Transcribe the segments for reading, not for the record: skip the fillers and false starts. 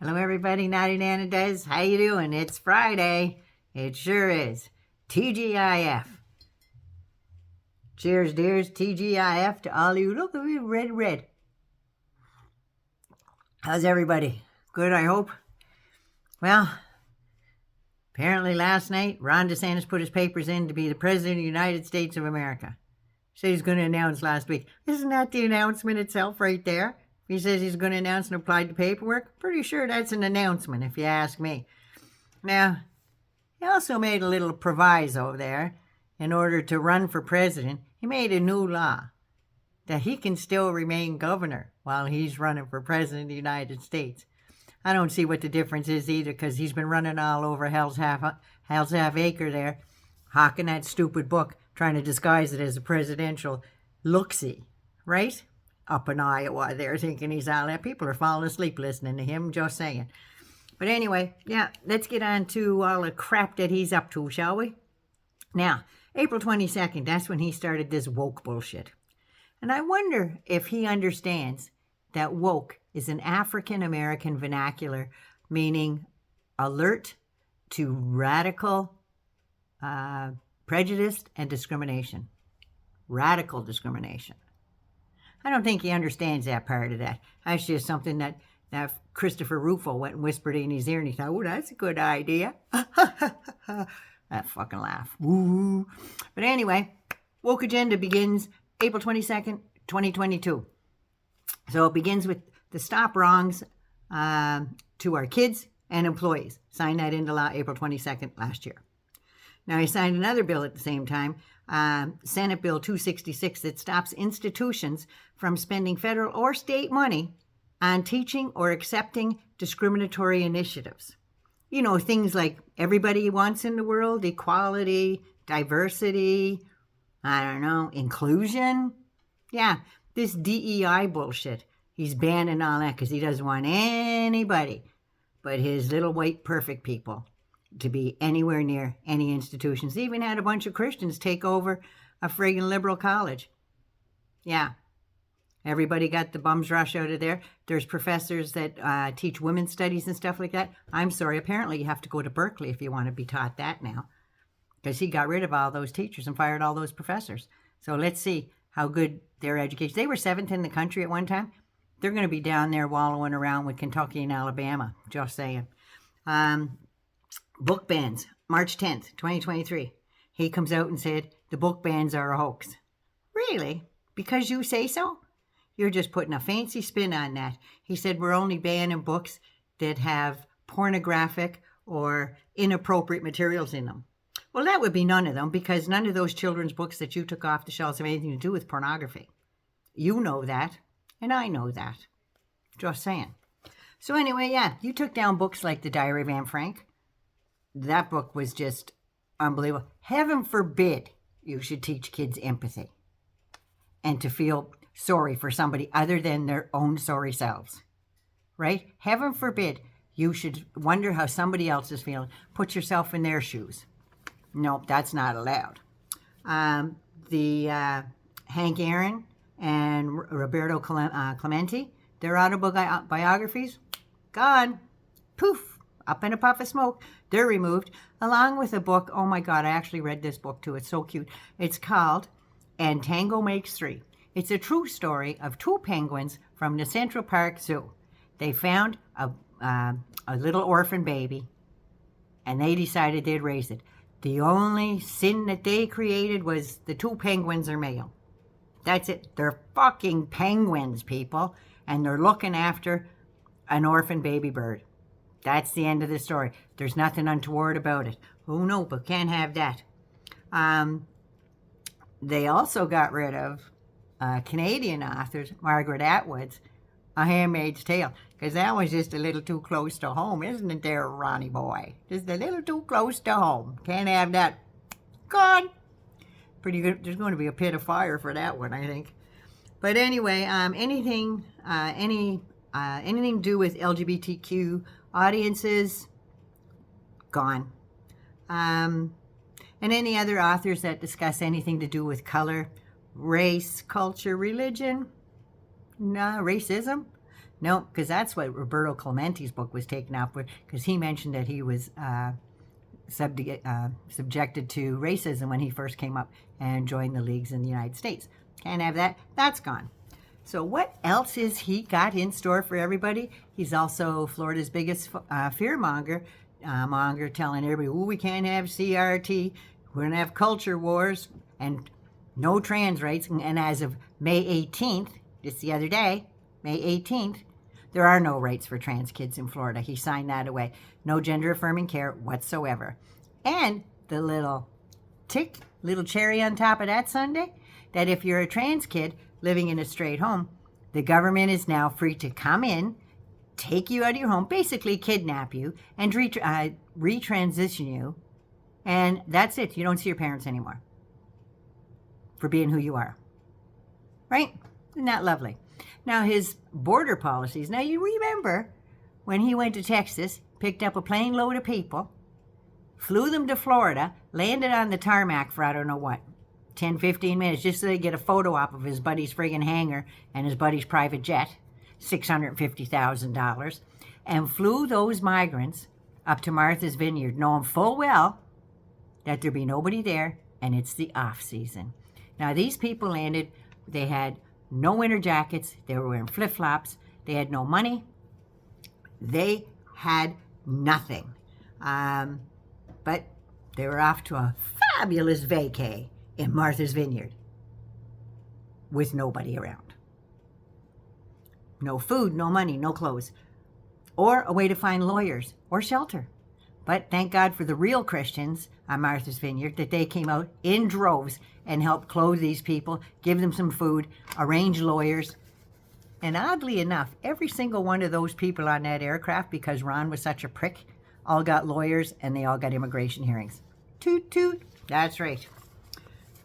Hello everybody, Naughty Nana does. How you doing? It's Friday. It sure is. TGIF. Cheers, dears. TGIF to all you. Look at me, red. How's everybody? Good, I hope. Well, apparently last night, Ron DeSantis put his papers in to be the President of the United States of America. Said he's going to announce last week. Isn't that the announcement itself right there? He says he's going to announce and apply the paperwork. Pretty sure that's an announcement, if you ask me. Now, he also made a little proviso there. In order to run for president, he made a new law that he can still remain governor while he's running for president of the United States. I don't see what the difference is either, because he's been running all over Hell's Half Acre there, hawking that stupid book, trying to disguise it as a presidential look-see, right? Up in Iowa there, thinking he's all that. People are falling asleep listening to him, just saying. But anyway, yeah, let's get on to all the crap that he's up to, shall we? Now, April 22nd, that's when he started this woke bullshit. And I wonder if he understands that woke is an African-American vernacular, meaning alert to radical prejudice and discrimination. Radical discrimination. I don't think he understands that part of that. That's just something that Christopher Rufo went and whispered in his ear, and he thought, oh, that's a good idea. That fucking laugh. Woo. But anyway, Woke Agenda begins April 22nd, 2022. So it begins with the Stop Wrongs to our kids and employees. Signed that into law April 22nd last year. Now, he signed another bill at the same time, Senate Bill 266, that stops institutions from spending federal or state money on teaching or accepting discriminatory initiatives. You know, things like everybody wants in the world, equality, diversity, I don't know, inclusion. Yeah, this DEI bullshit. He's banning all that because he doesn't want anybody but his little white perfect people to be anywhere near any institutions. He even had a bunch of Christians take over a friggin' liberal college. Yeah. Everybody got the bums rush out of there. There's professors that teach women's studies and stuff like that. I'm sorry, apparently you have to go to Berkeley if you want to be taught that now, because he got rid of all those teachers and fired all those professors. So let's see how good their education. They were 7th in the country at one time. They're going to be down there wallowing around with Kentucky and Alabama. Just saying. Book bans, March 10th, 2023. He comes out and said, the book bans are a hoax. Really? Because you say so? You're just putting a fancy spin on that. He said, we're only banning books that have pornographic or inappropriate materials in them. Well, that would be none of them, because none of those children's books that you took off the shelves have anything to do with pornography. You know that, and I know that. Just saying. So anyway, yeah, you took down books like The Diary of Anne Frank. That book was just unbelievable. Heaven forbid you should teach kids empathy and to feel sorry for somebody other than their own sorry selves, right? Heaven forbid you should wonder how somebody else is feeling. Put yourself in their shoes. Nope, that's not allowed. Hank Aaron and Roberto Clemente, their autobiographies, gone. Poof, up in a puff of smoke. They're removed, along with a book. Oh my God, I actually read this book too. It's so cute. It's called And Tango Makes Three. It's a true story of 2 penguins from the Central Park Zoo. They found a little orphan baby, and they decided they'd raise it. The only sin that they created was the 2 penguins are male. That's it. They're fucking penguins, people, and they're looking after an orphan baby bird. That's the end of the story. There's nothing untoward about it. Oh no, but can't have that. They also got rid of Canadian authors, Margaret Atwood's A Handmaid's Tale, because that was just a little too close to home, isn't it there, Ronnie boy? Just a little too close to home. Can't have that. Gone. Pretty good. There's going to be a pit of fire for that one, I think. But anyway, anything to do with LGBTQ audiences, gone. And any other authors that discuss anything to do with color, race, culture, religion, no, racism, No, because that's what Roberto Clementi's book was taken off with, because he mentioned that he was subjected to racism when he first came up and joined the leagues in the United States. Can't have that. That's gone. So what else is he got in store for everybody? He's also Florida's biggest fearmonger, telling everybody, we can't have CRT, we're going to have culture wars, and no trans rights. And as of May 18th, just the other day, May 18th, there are no rights for trans kids in Florida. He signed that away. No gender-affirming care whatsoever. And the little cherry on top of that sundae, that if you're a trans kid living in a straight home, the government is now free to come in, take you out of your home, basically kidnap you, and retransition you. And that's it. You don't see your parents anymore for being who you are. Right? Isn't that lovely? Now, his border policies. Now, you remember when he went to Texas, picked up a plane load of people, flew them to Florida, landed on the tarmac for I don't know what, 10, 15 minutes, just so they get a photo op of his buddy's friggin' hangar and his buddy's private jet, $650,000, and flew those migrants up to Martha's Vineyard, knowing full well that there'd be nobody there, and it's the off season. Now, these people landed, they had no winter jackets, they were wearing flip-flops, they had no money, they had nothing. But they were off to a fabulous vacay in Martha's Vineyard with nobody around. No food, no money, no clothes, or a way to find lawyers or shelter. But thank God for the real Christians on Martha's Vineyard that they came out in droves and helped clothe these people, give them some food, arrange lawyers. And oddly enough, every single one of those people on that aircraft, because Ron was such a prick, all got lawyers and they all got immigration hearings. Toot toot. That's right.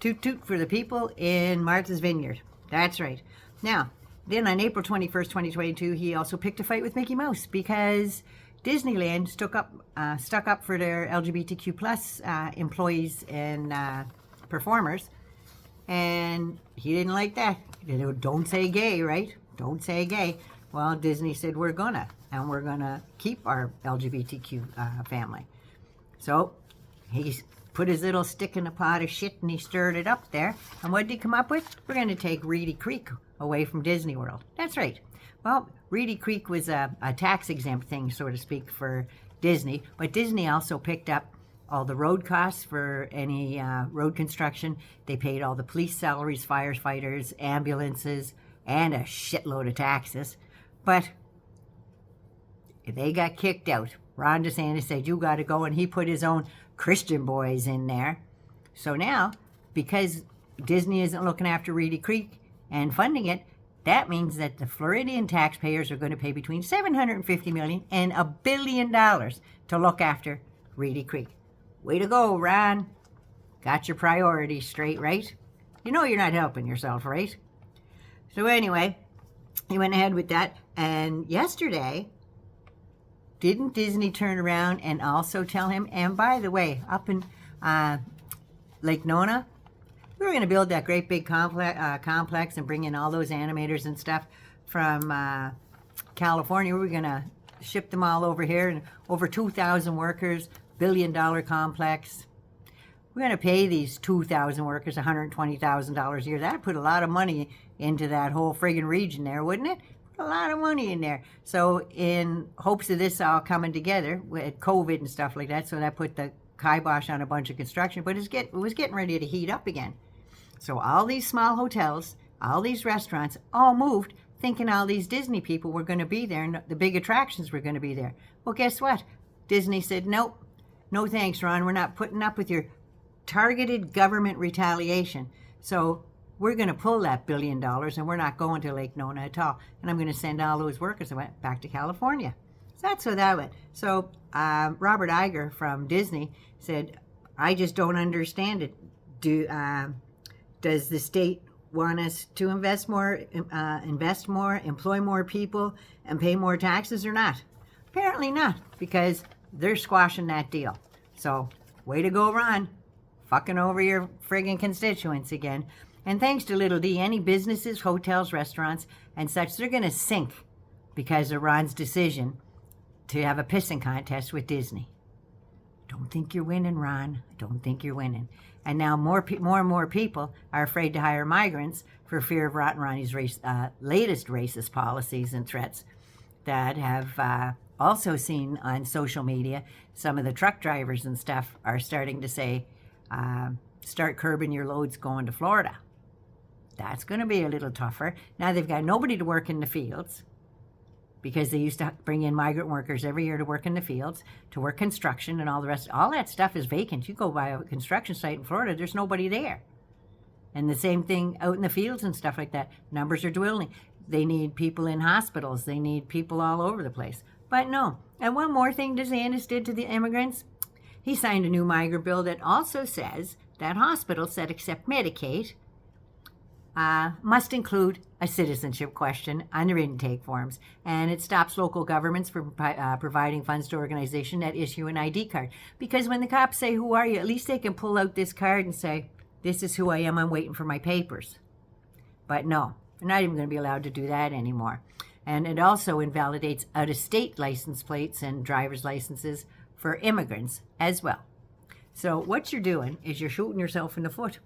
Toot toot for the people in Martha's Vineyard. That's right. Now, then on April 21st, 2022, he also picked a fight with Mickey Mouse because Disneyland stuck up for their LGBTQ plus employees and performers, and he didn't like that. Don't say gay, right? Don't say gay. Well, Disney said we're gonna keep our LGBTQ family. So he put his little stick in a pot of shit and he stirred it up there. And what did he come up with? We're going to take Reedy Creek away from Disney World. That's right. Well, Reedy Creek was a tax-exempt thing, so to speak, for Disney. But Disney also picked up all the road costs for any road construction. They paid all the police salaries, firefighters, ambulances, and a shitload of taxes. But they got kicked out. Ron DeSantis said, you got to go, and he put his own Christian boys in there. So now, because Disney isn't looking after Reedy Creek and funding it, that means that the Floridian taxpayers are going to pay between $750 million and $1 billion to look after Reedy Creek. Way to go, Ron. Got your priorities straight, right? You know you're not helping yourself, right? So anyway, he went ahead with that. And yesterday, didn't Disney turn around and also tell him, and by the way, up in Lake Nona, we were going to build that great big complex and bring in all those animators and stuff from California. We were going to ship them all over here, and over 2,000 workers, billion-dollar complex. We're going to pay these 2,000 workers $120,000 a year. That'd put a lot of money into that whole friggin' region there, wouldn't it? Put a lot of money in there. So in hopes of this all coming together with COVID and stuff like that, so that put the kibosh on a bunch of construction, but it was getting ready to heat up again. So all these small hotels, all these restaurants, all moved thinking all these Disney people were going to be there and the big attractions were going to be there. Well, guess what? Disney said, nope, no thanks, Ron. We're not putting up with your targeted government retaliation. So we're going to pull that $1 billion and we're not going to Lake Nona at all. And I'm going to send all those workers back to California. So that's how that went. So Robert Iger from Disney said, I just don't understand it. Does the state want us to invest more, employ more people, and pay more taxes or not? Apparently not, because they're squashing that deal. So, way to go, Ron. Fucking over your friggin' constituents again. And thanks to Little D, any businesses, hotels, restaurants, and such, they're going to sink because of Ron's decision to have a pissing contest with Disney. Don't think you're winning, Ron. Don't think you're winning. And now more and more people are afraid to hire migrants for fear of Ronnie's latest racist policies and threats that have also seen on social media. Some of the truck drivers and stuff are starting to say, start curbing your loads going to Florida. That's going to be a little tougher. Now they've got nobody to work in the fields because they used to bring in migrant workers every year to work in the fields, to work construction and all the rest. All that stuff is vacant. You go by a construction site in Florida, there's nobody there. And the same thing out in the fields and stuff like that. Numbers are dwindling. They need people in hospitals. They need people all over the place. But no. And one more thing DeSantis did to the immigrants. He signed a new migrant bill that also says that hospitals that accept Medicaid must include a citizenship question on their intake forms. And it stops local governments from providing funds to organizations that issue an ID card. Because when the cops say, who are you? At least they can pull out this card and say, this is who I am, I'm waiting for my papers. But no, they're not even going to be allowed to do that anymore. And it also invalidates out-of-state license plates and driver's licenses for immigrants as well. So what you're doing is you're shooting yourself in the foot.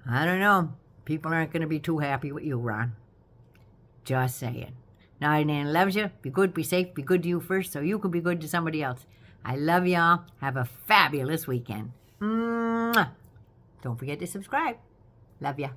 I don't know. People aren't going to be too happy with you, Ron. Just saying. Now, Nan loves you. Be good, be safe, be good to you first so you can be good to somebody else. I love y'all. Have a fabulous weekend. Mwah. Don't forget to subscribe. Love ya.